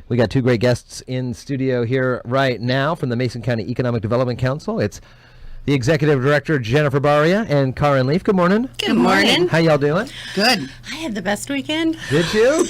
We got two great guests in studio here right now from the Mason County Economic Development Council. It's the Executive Director, Jennifer Baria, and Karin Leaf. Good morning. Good morning. How y'all doing? Good. I had the best weekend. Did you?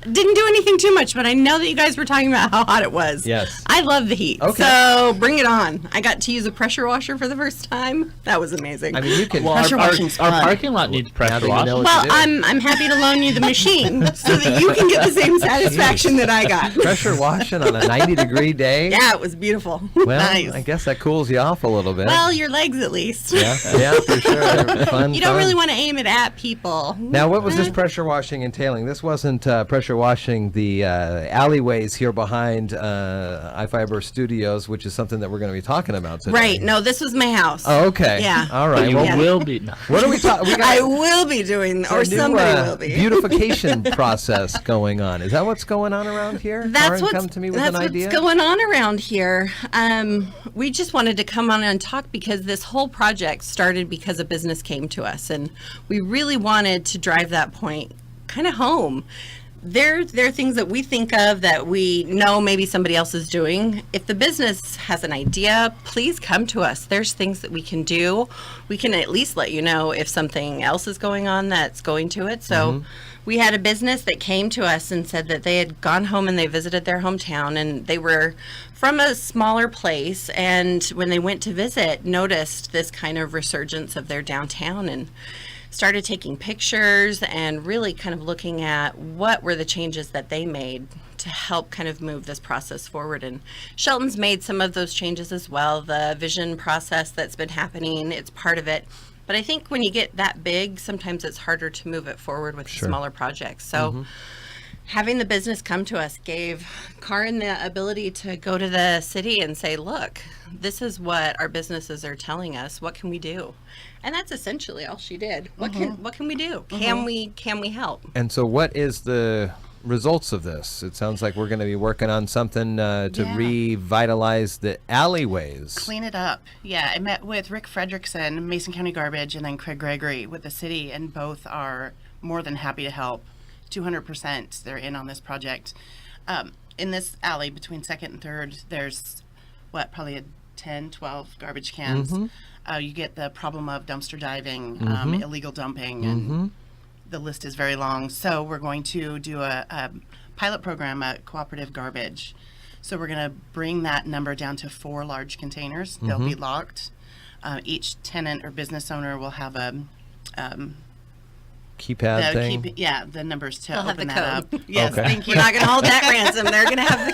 Didn't do anything too much, but I know that you guys were talking about how hot it was. Yes. I love the heat. Okay. So bring it on. I got to use a pressure washer for the first time. That was amazing. I mean, you can. Well, our parking lot needs pressure wash. Well, I'm happy to loan you the machine so that you can get the same satisfaction that I got. Pressure washing on a 90-degree day? Yeah, it was beautiful. Well, nice. I guess that cools you off a little bit. Well, your legs at least. Yeah, for sure. Fun. You don't really want to aim it at people. Now, what was this pressure washing entailing? This wasn't pressure washing the alleyways here behind iFiber Studios, which is something that we're going to be talking about today. Right. No, this was my house. Oh, okay. Yeah. All right. You Well, will be. No. what are we talking? I will be doing, or somebody will be. Beautification process going on. Is that what's going on around here? That's Karin, come to me with that's an idea. what's going on around here. We just wanted to come on and talk because this whole project started because a business came to us, and we really wanted to drive that point kind of home. There are things that we think of that we know maybe somebody else is doing. If the business has an idea, please come to us. There's things that we can do. We can at least let you know if something else is going on that's going to it. So we had a business that came to us and said that they had gone home and they visited their hometown, and they were from a smaller place, and when they went to visit, noticed this kind of resurgence of their downtown and started taking pictures and really kind of looking at what were the changes that they made to help kind of move this process forward. And Shelton's made some of those changes as well. The vision process that's been happening, it's part of it. But I think when you get that big, sometimes it's harder to move it forward with smaller projects. So having the business come to us gave Karin the ability to go to the city and say, look, this is what our businesses are telling us. What can we do? And that's essentially all she did. What can we do? Can we help? And so what is the results of this? It sounds like we're going to be working on something to revitalize the alleyways. Clean it up. Yeah, I met with Rick Fredrickson, Mason County Garbage, and then Craig Gregory with the city, and both are more than happy to help. 200% they're in on this project. In this alley between 2nd and 3rd, there's probably 10, 12 garbage cans. You get the problem of dumpster diving, illegal dumping, and the list is very long. So we're going to do a pilot program at Cooperative Garbage. So we're going to bring that number down to 4 large containers. They'll be locked. Each tenant or business owner will have a keypad thing? The numbers to They'll have open the that code. up. Yes, thank you. We're not going to hold that ransom. They're going to have the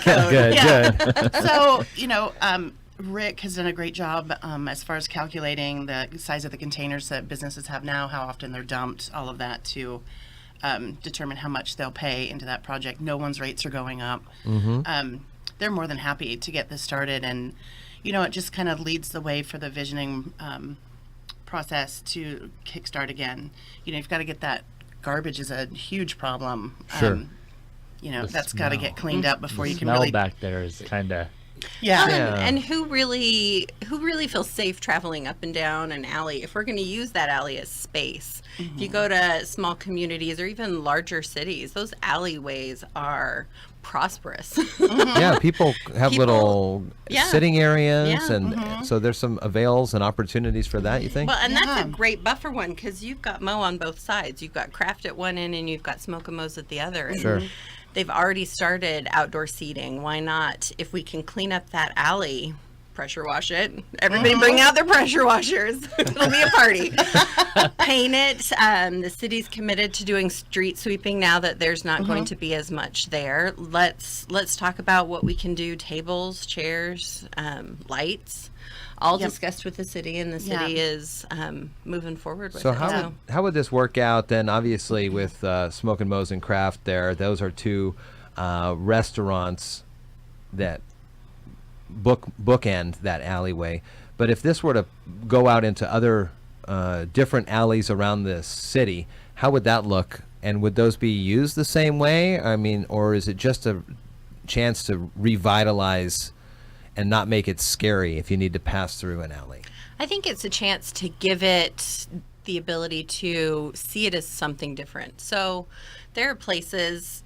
code. Good. So, Rick has done a great job as far as calculating the size of the containers that businesses have now, how often they're dumped, all of that to determine how much they'll pay into that project. No one's rates are going up. They're more than happy to get this started, and it just kind of leads the way for the visioning process to kickstart again. You've got to get that garbage is a huge problem. Sure. That's got to get cleaned up before you can smell really back there is kind of And who really feels safe traveling up and down an alley if we're going to use that alley as space? If you go to small communities or even larger cities, those alleyways are prosperous. People have little sitting areas, and so there's some avails and opportunities for that, you think? Well, and that's a great buffer one because you've got Mo on both sides. You've got Craft at one end and you've got Smoke and Mo's at the other. And Sure. They've already started outdoor seating. Why not? If we can clean up that alley, pressure wash it. Everybody bring out their pressure washers. It'll be a party. Paint it. The city's committed to doing street sweeping now that there's not going to be as much there. Let's talk about what we can do. Tables, chairs, lights. All discussed with the city, and the city is moving forward with it. So how would this work out then? Obviously, with Smoke and Mo's and Craft there, those are 2 restaurants that bookend that alleyway. But if this were to go out into other different alleys around the city, how would that look? And would those be used the same way? I mean, or is it just a chance to revitalize and not make it scary if you need to pass through an alley? I think it's a chance to give it the ability to see it as something different. So there are places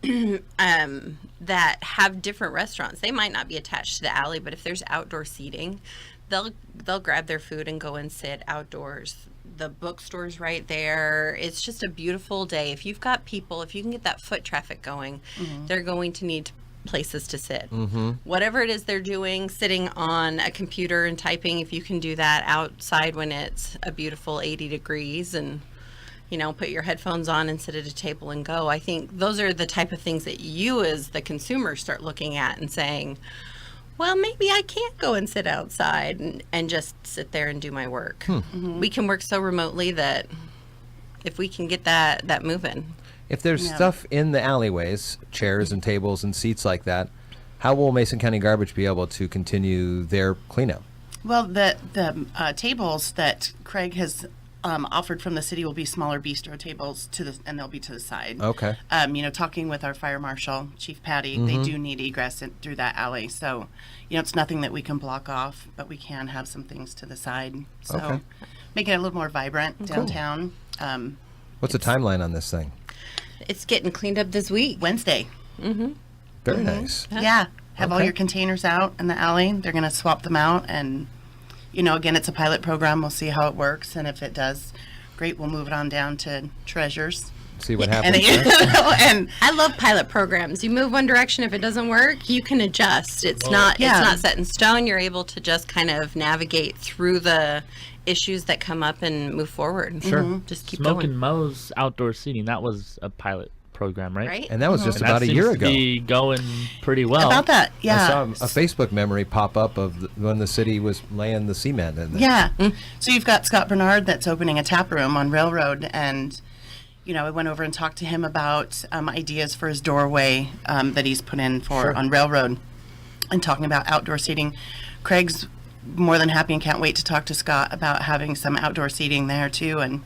that have different restaurants. They might not be attached to the alley, but if there's outdoor seating, they'll grab their food and go and sit outdoors. The bookstore's right there. It's just a beautiful day. If you've got people, if you can get that foot traffic going, they're going to need places to sit. Whatever it is they're doing, sitting on a computer and typing, if you can do that outside when it's a beautiful 80 degrees and put your headphones on and sit at a table and go. I think those are the type of things that you as the consumer start looking at and saying, well, maybe I can't go and sit outside and just sit there and do my work. We can work so remotely that if we can get that moving. If there's stuff in the alleyways, chairs and tables and seats like that, how will Mason County Garbage be able to continue their cleanup? Well, the tables that Craig has offered from the city will be smaller bistro tables and they'll be to the side. Okay. Talking with our fire marshal, Chief Patty, they do need egress through that alley. So, it's nothing that we can block off, but we can have some things to the side. So, make it a little more vibrant downtown. What's the timeline on this thing? It's getting cleaned up this week. Wednesday. Very nice. Yeah. Have all your containers out in the alley. They're going to swap them out. And, again, it's a pilot program. We'll see how it works. And if it does, great, we'll move it on down to Treasures. See what happens. And I love pilot programs. You move one direction. If it doesn't work, you can adjust. It's not set in stone. You're able to just kind of navigate through the issues that come up and move forward. Sure. Just keep Smoke going. and Mo's outdoor seating, that was a pilot program, right? Right? And that was just And about that a year seems ago. to be going pretty well. about that, I saw a Facebook memory pop up of when the city was laying the cement in there. Yeah. So you've got Scott Bernard that's opening a tap room on Railroad, and I went over and talked to him about ideas for his doorway that he's put in for on Railroad, and talking about outdoor seating. Craig's more than happy and can't wait to talk to Scott about having some outdoor seating there too. And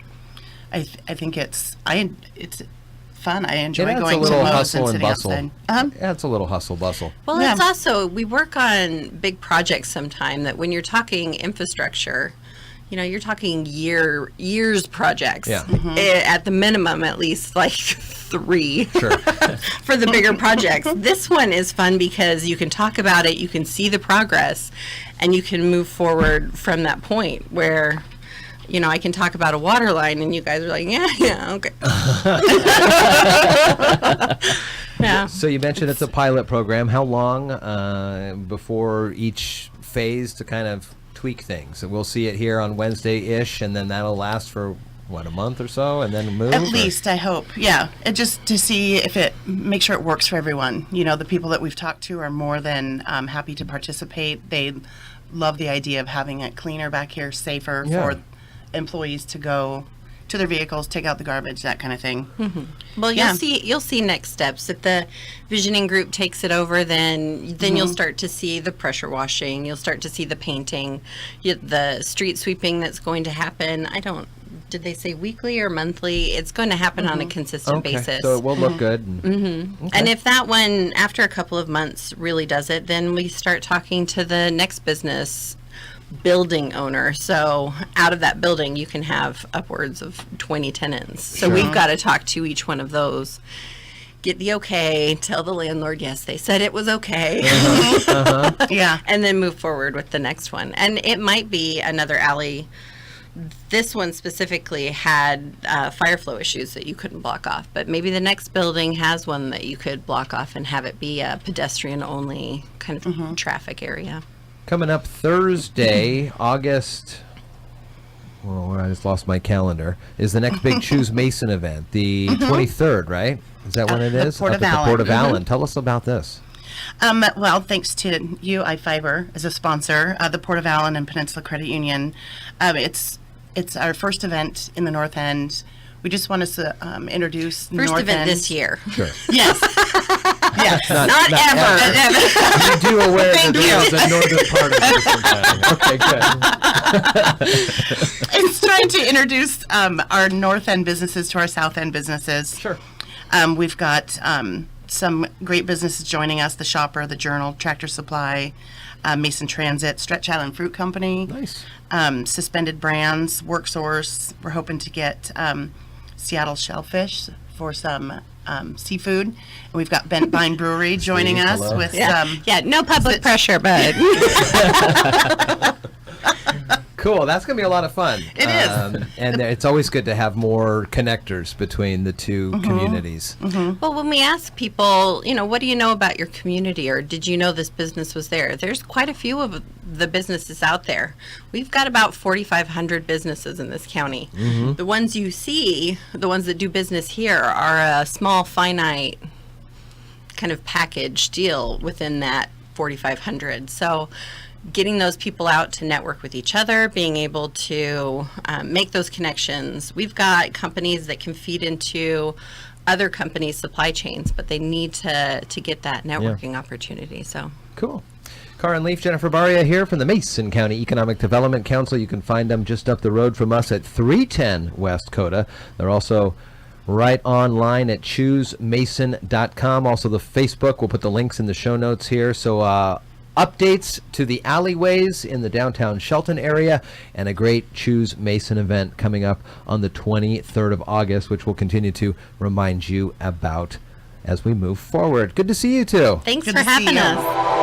I think it's fun. I enjoy going to Mo's and sitting outside. Yeah, it's a little hustle bustle. Well, it's also, we work on big projects sometime that when you're talking infrastructure, you're talking years projects. Yeah. At the minimum, at least like 3 Sure. for the bigger projects. This one is fun because you can talk about it, you can see the progress, and you can move forward from that point where, I can talk about a water line and you guys are like, yeah, okay. Yeah. So you mentioned it's a pilot program. How long before each phase to kind of tweak things? And we'll see it here on Wednesday-ish, and then that'll last for, a month or so, and then move? At least, I hope. Yeah. Just to see if make sure it works for everyone. The people that we've talked to are more than happy to participate. They love the idea of having it cleaner back here, safer for employees to go to their vehicles, take out the garbage, that kind of thing. Well, you'll see next steps. If the visioning group takes it over, then you'll start to see the pressure washing. You'll start to see the painting, the street sweeping that's going to happen. Did they say weekly or monthly? It's going to happen on a consistent basis. So it will look good. And if that one, after a couple of months, really does it, then we start talking to the next business building owner. So out of that building, you can have upwards of 20 tenants. So we've got to talk to each one of those, get the okay, tell the landlord, yes, they said it was okay. Yeah. And then move forward with the next one. And it might be another alley. This one specifically had fire flow issues that you couldn't block off, but maybe the next building has one that you could block off and have it be a pedestrian-only kind of traffic area. Coming up Thursday, August, I just lost my calendar, is the next big Choose Mason event, the 23rd, right? Is that when it is? Port Up of at Allen. the Port of Allen. Tell us about this. Well, thanks to you, iFiber, as a sponsor, the Port of Allen and Peninsula Credit Union. It's our first event in the North End. We just want to introduce First North event End. this year. Sure. Yes. Yes. Not ever. You do aware that Thank there you. is a northern part of this. Okay, good. It's trying to introduce our North End businesses to our South End businesses. Sure. We've got some great businesses joining us: the Shopper, the Journal, Tractor Supply, Mason Transit, Stretch Island Fruit Company. Nice. Suspended Brands, WorkSource. We're hoping to get Seattle Shellfish for some seafood. And we've got Bent Vine Brewery joining us hello. with Yeah, no public pressure, but Cool. That's going to be a lot of fun. It is. And it's always good to have more connectors between the two communities. well, when we ask people, what do you know about your community, or did you know this business was there? There's quite a few of the businesses out there. We've got about 4,500 businesses in this county. The ones you see, the ones that do business here, are a small, finite kind of package deal within that 4,500. So getting those people out to network with each other, being able to make those connections. We've got companies that can feed into other companies' supply chains, but they need to get that networking opportunity. So Cool. Karin Leaf, Jennifer Baria here from the Mason County Economic Development Council. You can find them just up the road from us at 310 West Coda. They're also right online at choosemason.com. Also the Facebook. We'll put the links in the show notes here. So updates to the alleyways in the downtown Shelton area, and a great Choose Mason event coming up on the 23rd of August, which we'll continue to remind you about as we move forward. Good to see you two. thanks Good for to see having you. us.